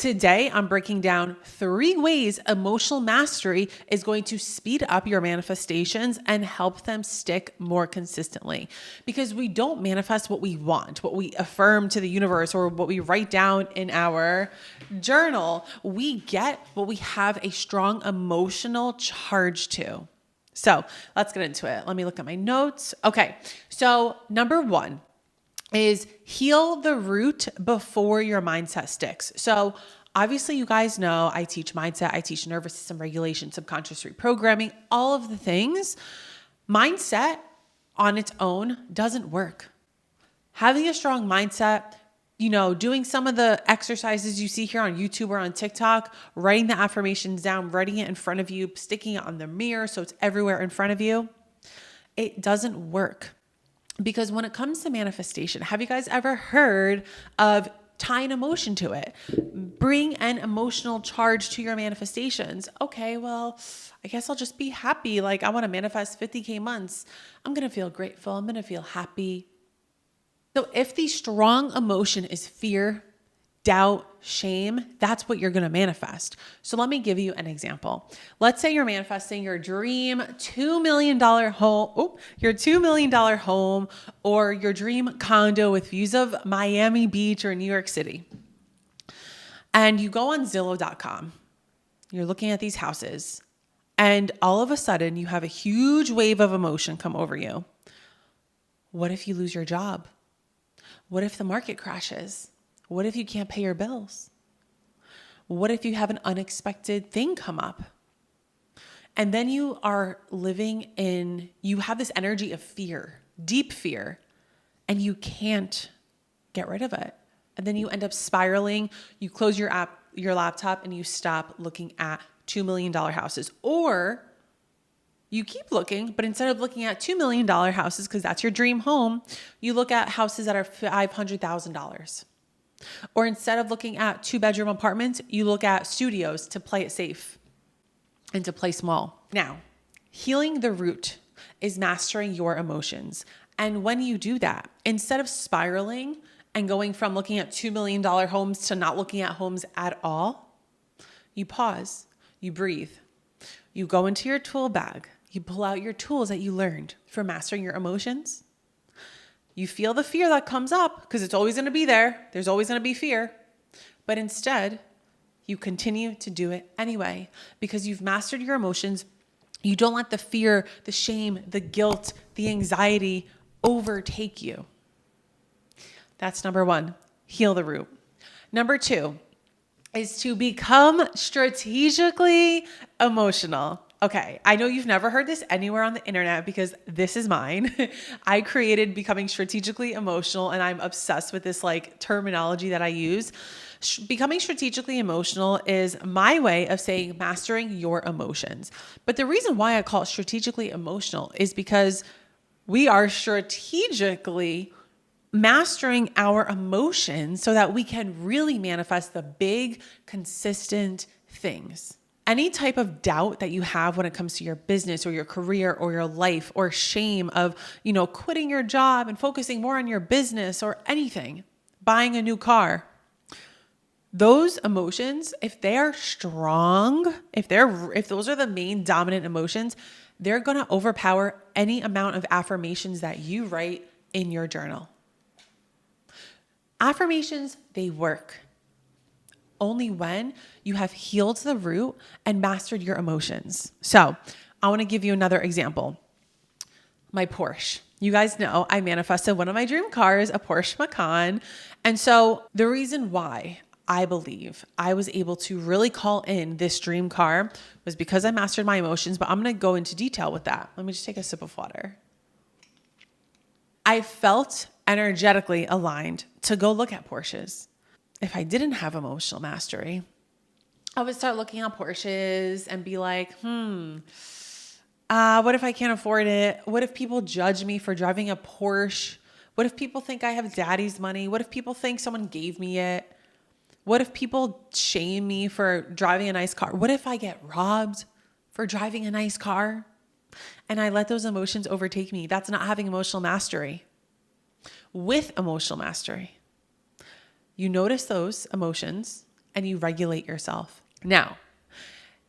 Today, I'm breaking down 3 ways emotional mastery is going to speed up your manifestations and help them stick more consistently. Because we don't manifest what we want, what we affirm to the universe, or what we write down in our journal. We get what we have a strong emotional charge to. So let's get into it. Let me look at my notes. Okay, so number 1 is heal the root before your mindset sticks. So obviously you guys know I teach mindset, I teach nervous system regulation, subconscious reprogramming, all of the things. Mindset on its own doesn't work. Having a strong mindset, doing some of the exercises you see here on YouTube or on TikTok, writing the affirmations down, writing it in front of you, sticking it on the mirror so it's everywhere in front of you, it doesn't work. Because when it comes to manifestation, have you guys ever heard of tying emotion to it? Bring an emotional charge to your manifestations. Okay, well, I guess I'll just be happy. Like, I want to manifest 50K months. I'm going to feel grateful. I'm going to feel happy. So if the strong emotion is fear, doubt, shame, that's what you're going to manifest. So let me give you an example. Let's say you're manifesting your dream $2 million home, your $2 million home, or your dream condo with views of Miami Beach or New York City. And you go on Zillow.com. You're looking at these houses, and all of a sudden you have a huge wave of emotion come over you. What if you lose your job? What if the market crashes? What if you can't pay your bills? What if you have an unexpected thing come up? And then you have this energy of fear, deep fear, and you can't get rid of it. And then you end up spiraling. You close your laptop, and you stop looking at $2 million houses. Or you keep looking, but instead of looking at $2 million houses, because that's your dream home, you look at houses that are $500,000. Or instead of looking at 2-bedroom apartments, you look at studios to play it safe and to play small. Now, healing the root is mastering your emotions. And when you do that, instead of spiraling and going from looking at $2 million homes to not looking at homes at all, you pause, you breathe, you go into your tool bag, you pull out your tools that you learned for mastering your emotions. You feel the fear that comes up because it's always going to be there. There's always going to be fear. But instead, you continue to do it anyway because you've mastered your emotions. You don't let the fear, the shame, the guilt, the anxiety overtake you. That's number 1, heal the root. Number 2 is to become strategically emotional. Okay, I know you've never heard this anywhere on the internet because this is mine. I created becoming strategically emotional, and I'm obsessed with this terminology that I use. Becoming strategically emotional is my way of saying mastering your emotions. But the reason why I call it strategically emotional is because we are strategically mastering our emotions so that we can really manifest the big, consistent things. Any type of doubt that you have when it comes to your business or your career or your life, or shame of, quitting your job and focusing more on your business or anything, buying a new car, those emotions, if they are strong, if those are the main dominant emotions, they're going to overpower any amount of affirmations that you write in your journal. Affirmations, they work only when you have healed the root and mastered your emotions. So I want to give you another example. My Porsche. You guys know I manifested one of my dream cars, a Porsche Macan. And so the reason why I believe I was able to really call in this dream car was because I mastered my emotions, but I'm going to go into detail with that. Let me just take a sip of water. I felt energetically aligned to go look at Porsches. If I didn't have emotional mastery, I would start looking at Porsches and be like, what if I can't afford it? What if people judge me for driving a Porsche? What if people think I have daddy's money? What if people think someone gave me it? What if people shame me for driving a nice car? What if I get robbed for driving a nice car? And I let those emotions overtake me. That's not having emotional mastery. With emotional mastery, you notice those emotions and you regulate yourself. Now,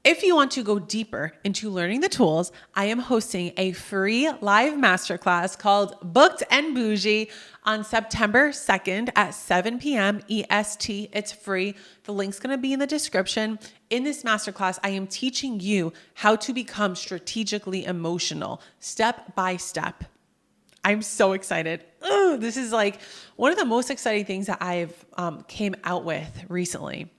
if you want to go deeper into learning the tools, I am hosting a free live masterclass called Booked and Bougie on September 2nd at 7 p.m. EST. It's free. The link's going to be in the description. In this masterclass, I am teaching you how to become strategically emotional, step by step. I'm so excited. This is like one of the most exciting things that I've came out with recently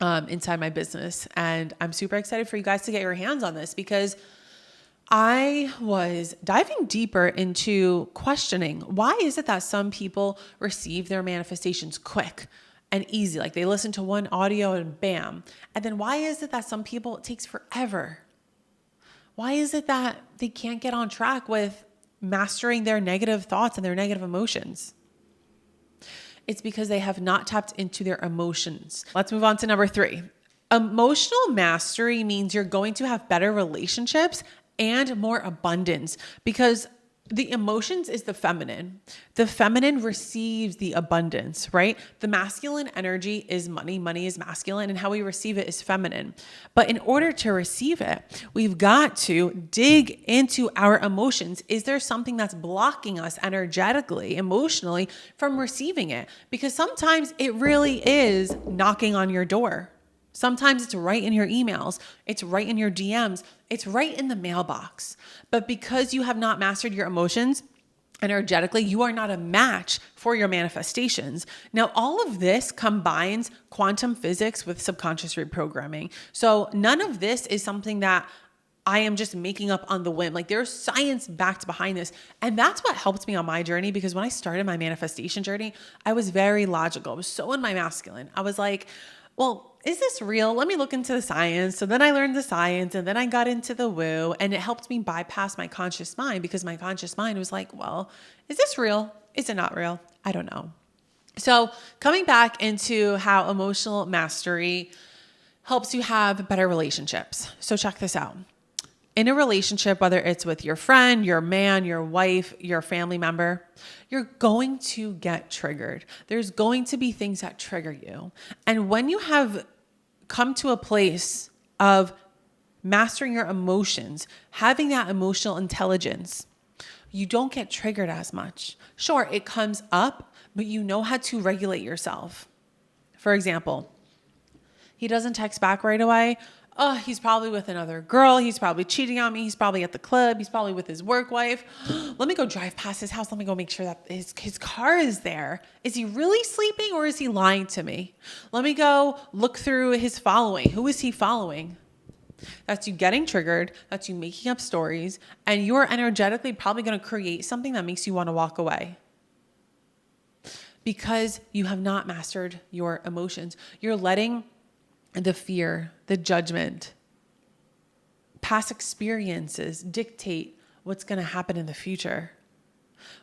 inside my business. And I'm super excited for you guys to get your hands on this because I was diving deeper into questioning, why is it that some people receive their manifestations quick and easy? Like they listen to one audio and bam. And then why is it that some people, it takes forever? Why is it that they can't get on track with mastering their negative thoughts and their negative emotions? It's because they have not tapped into their emotions. Let's move on to number 3. Emotional mastery means you're going to have better relationships and more abundance because the emotions is the feminine. The feminine receives the abundance, right? The masculine energy is money. Money is masculine, and how we receive it is feminine. But in order to receive it, we've got to dig into our emotions. Is there something that's blocking us energetically, emotionally from receiving it? Because sometimes it really is knocking on your door. Sometimes it's right in your emails. It's right in your DMs. It's right in the mailbox. But because you have not mastered your emotions energetically, you are not a match for your manifestations. Now, all of this combines quantum physics with subconscious reprogramming. So none of this is something that I am just making up on the whim. Like there's science backed behind this. And that's what helped me on my journey, because when I started my manifestation journey, I was very logical. I was so in my masculine. I was like, well, is this real? Let me look into the science. So then I learned the science and then I got into the woo, and it helped me bypass my conscious mind, because my conscious mind was like, well, is this real? Is it not real? I don't know. So coming back into how emotional mastery helps you have better relationships. So check this out. In a relationship, whether it's with your friend, your man, your wife, your family member, you're going to get triggered. There's going to be things that trigger you. And when you have come to a place of mastering your emotions, having that emotional intelligence, you don't get triggered as much. Sure, it comes up, but you know how to regulate yourself. For example, he doesn't text back right away. Oh, he's probably with another girl. He's probably cheating on me. He's probably at the club. He's probably with his work wife. Let me go drive past his house. Let me go make sure that his car is there. Is he really sleeping or is he lying to me? Let me go look through his following. Who is he following? That's you getting triggered. That's you making up stories. And you're energetically probably going to create something that makes you want to walk away, because you have not mastered your emotions. You're letting the fear, the judgment, past experiences dictate what's going to happen in the future.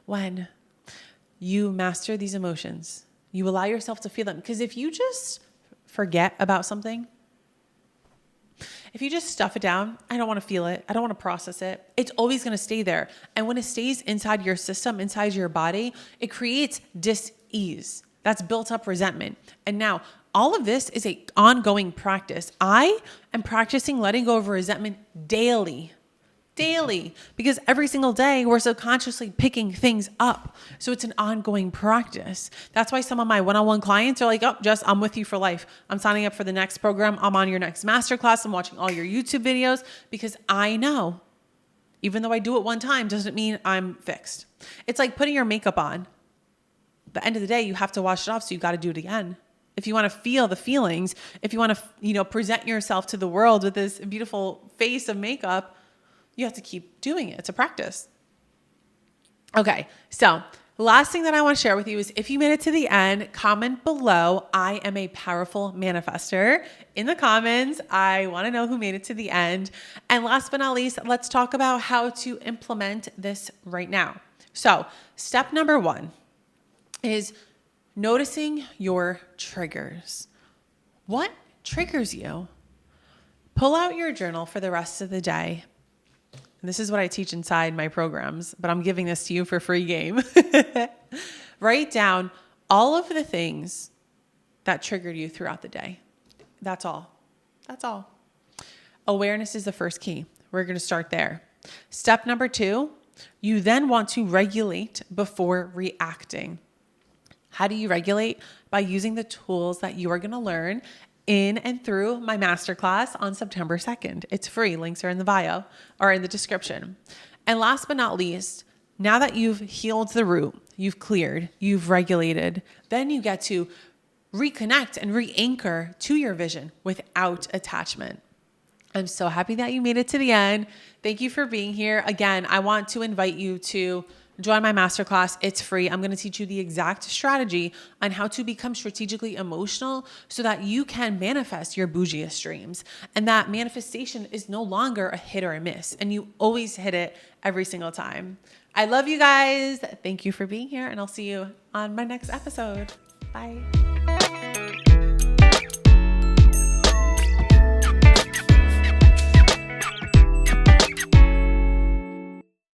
When you master these emotions, you allow yourself to feel them. Because if you just forget about something, if you just stuff it down, I don't want to feel it, I don't want to process it, it's always going to stay there. And when it stays inside your system, inside your body, it creates dis-ease. That's built up resentment. And now all of this is an ongoing practice. I am practicing letting go of resentment daily, because every single day we're subconsciously picking things up. So it's an ongoing practice. That's why some of my one-on-one clients are like, oh, Jess, I'm with you for life. I'm signing up for the next program. I'm on your next masterclass. I'm watching all your YouTube videos, because I know even though I do it one time doesn't mean I'm fixed. It's like putting your makeup on. At the end of the day, you have to wash it off. So you got to do it again. If you want to feel the feelings, if you want to, present yourself to the world with this beautiful face of makeup, you have to keep doing it. It's a practice. Okay. So last thing that I want to share with you is, if you made it to the end, comment below, I am a powerful manifester, in the comments. I want to know who made it to the end. And last but not least, let's talk about how to implement this right now. So step number 1 is noticing your triggers. What triggers you? Pull out your journal for the rest of the day. And this is what I teach inside my programs, but I'm giving this to you for free game. Write down all of the things that triggered you throughout the day. That's all. That's all. Awareness is the first key. We're going to start there. Step number 2, you then want to regulate before reacting. How do you regulate? By using the tools that you are going to learn in and through my masterclass on September 2nd. It's free. Links are in the bio or in the description. And last but not least, now that you've healed the root, you've cleared, you've regulated, then you get to reconnect and re-anchor to your vision without attachment. I'm so happy that you made it to the end. Thank you for being here. Again, I want to invite you to join my masterclass. It's free. I'm going to teach you the exact strategy on how to become strategically emotional so that you can manifest your bougiest dreams. And that manifestation is no longer a hit or a miss, and you always hit it every single time. I love you guys. Thank you for being here, and I'll see you on my next episode. Bye.